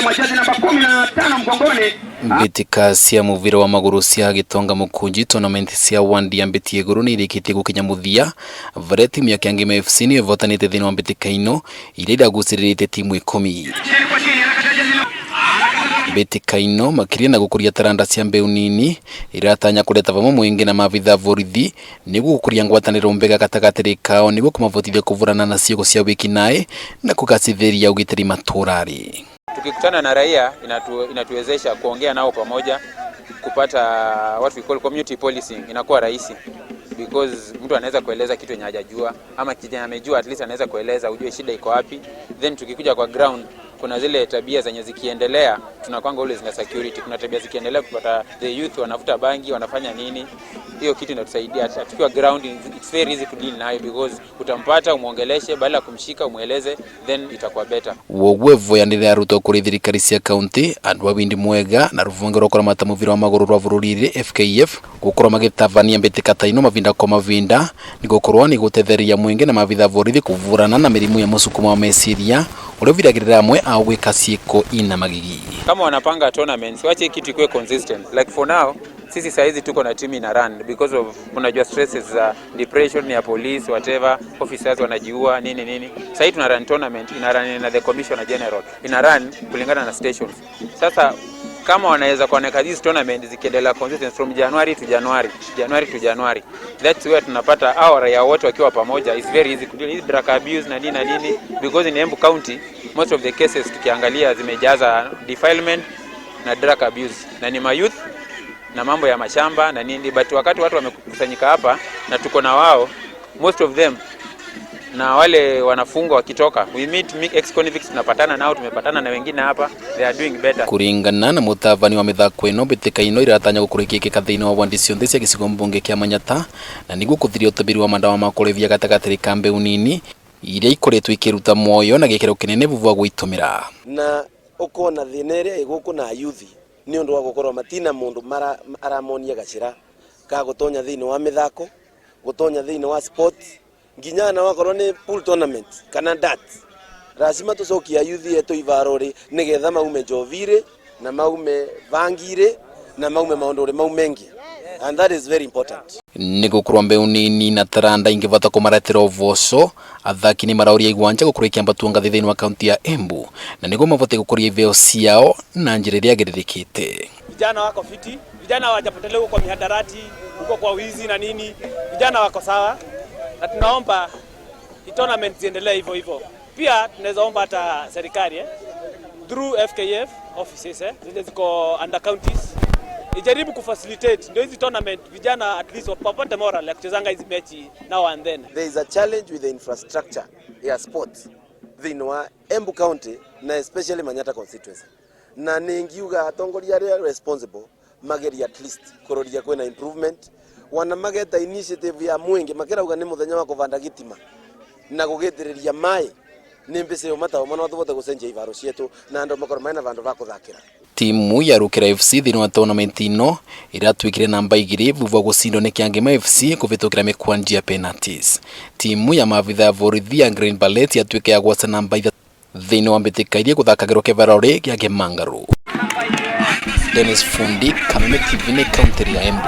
mwa jezi namba 15 mgongoni. Mbitika cia muvira wa maguru cia Gitonga Mukunji tournament cia wandi ya mbiti iguru ni irikitie gukinya muthia. Varia timu ya Kiangima FC ni ivotanite thini wa mbitika ino iria iraguciririe timu 10. Mbitika ino makiria na gukuria taranda cia mbeu nini iratanya kureta vamwe mwingi na mavitha vorithi niguo gukuria ngwataniro mbega gatagatiri kao niguo kumavotithia kuvurana na ciego cia wiki nae na kugacithiria ugitiri maturari. Tukikutana na raia inatuwezesha kuongea nao pamoja, kupata what we call community policing inakuwa rahisi, because mtu anaweza kueleza kitu yenye hajajua ama kijana amejua, at least anaweza kueleza ujue shida iko wapi. Then tukikuja kwa ground kuna zile tabia zenye zikiendelea tunakwanga ule zina security. Kuna tabia zikiendelea kupata the youth wanavuta bangi, wanafanya nini, hiyo kitu inatusaidia. Tukiwa ground it's very easy to deal nayo, because utampata umuongeleshe, baada ya kumshika umueleze, then itakuwa better. Wogwevo yanire aruto kuri thirikari cia county andu awindi mwega na ruvunge rokora mata muvira wa maguru rwa bururi FKF gukorwa magitavania mbitika taino mavinda kwa mavinda nigukorwa ni gutetheria mwingi na mavitha vorithi kuvurana na mirimu ya musukumo wa mesiria uria viragirira amwe au gwika ciiko ina magigi. Kama wanapanga tournaments wache kitu ikuwe consistent. Like for now sisi saizi tuko na team ina run because of unajua stresses za depression ya police whatever, officers wanajiua nini. Sasa tuna run tournament, ina run na the commissioner general, ina run kulingana na stations. Sasa kama wanaweza kuoneka hizi tournament zikiendelea consistent from January to January, that's where tunapata our raia wote wakiwa pamoja. It's very easy to deal with drug abuse na nini, because in Embu County most of the cases tukiangalia zimejaza defilement na drug abuse na ni youth na mambo ya mashamba na nini. But wakati watu wamekusanyika hapa na tuko na wao, most of them na wale wanafungwa wakitoka, we meet ex-convicts, tunapatana nao, tumepatana na wengine hapa, they are doing better. Kuringana na mutavani wa mithako ino mbitika ino iratanya gukurikika thiini wa wandi cionthe cia gicigo mbunge kia Manyata na niguo kuthiria utabiri wa mandawa ma kurevia gatagatiri ka mbeu nini iria ikoretwo ikiruta moyo na gikero kinene vuva gwitumira na ukona thina iria iguku na yuthi ni undu wa gukorwa matina mundu aramonia gacira ka gutonya thiini wa mithako, gutonya thiini wa sport, nginya na wakorwo ni pool tournament kana dart. Lazima tucokia yuthi yetu ivarori nigetha maume njovire na maume vangire na maume maundure maumengi, and that is very important. Nigukorwa mbeu nini na taranda ingivata kumaretera uvoco athaki ni marauria igwanja gukurikia mbatuanga thiini wa kaunti ya Embu na niguo mavote gukuria iveo ciao na njira iria giririkite. Vijana wako fiti, vijana hawajapotelewa kwa mihadarati huko kwa wizi na nini, vijana wako sawa na tunaomba tournament ziendelee hivyo hivyo. Pia tunaweza omba hata serikali through FKF offices zile ziko under counties ijaribu kufacilitate ndio hizi tournament vijana at least wapate moral ya kuchezanga hizi mechi now and then. There is a challenge with the infrastructure ya sports thinwa Embu County na especially Manyata constituency, na ningiuga atongoria ria responsible mageri at least kuroria kwena improvement, wana mageta initiative ya mwingi makirauga ni muthenya wa kuvanda gitima na gugitiriria mai ni mbese yo matawa mwana tuvote gucenjia ivaro cietu na ando makoro maina vandu va kuthakira. Timu ya Rukira FC thiini wa tournament ino iratwikire namba 2 vuva gucindwo ni Kiangima FC kuvitukira mikwanjia penalties. Timu ya mavitha vorithi ya Green Ballet yatwike ya gwaca namba 3 thiini wa mbitika iria guthakagirwo kivarori gia Kimangaru. Dennis Fundi, Kameme TV, kaunti ya Embu.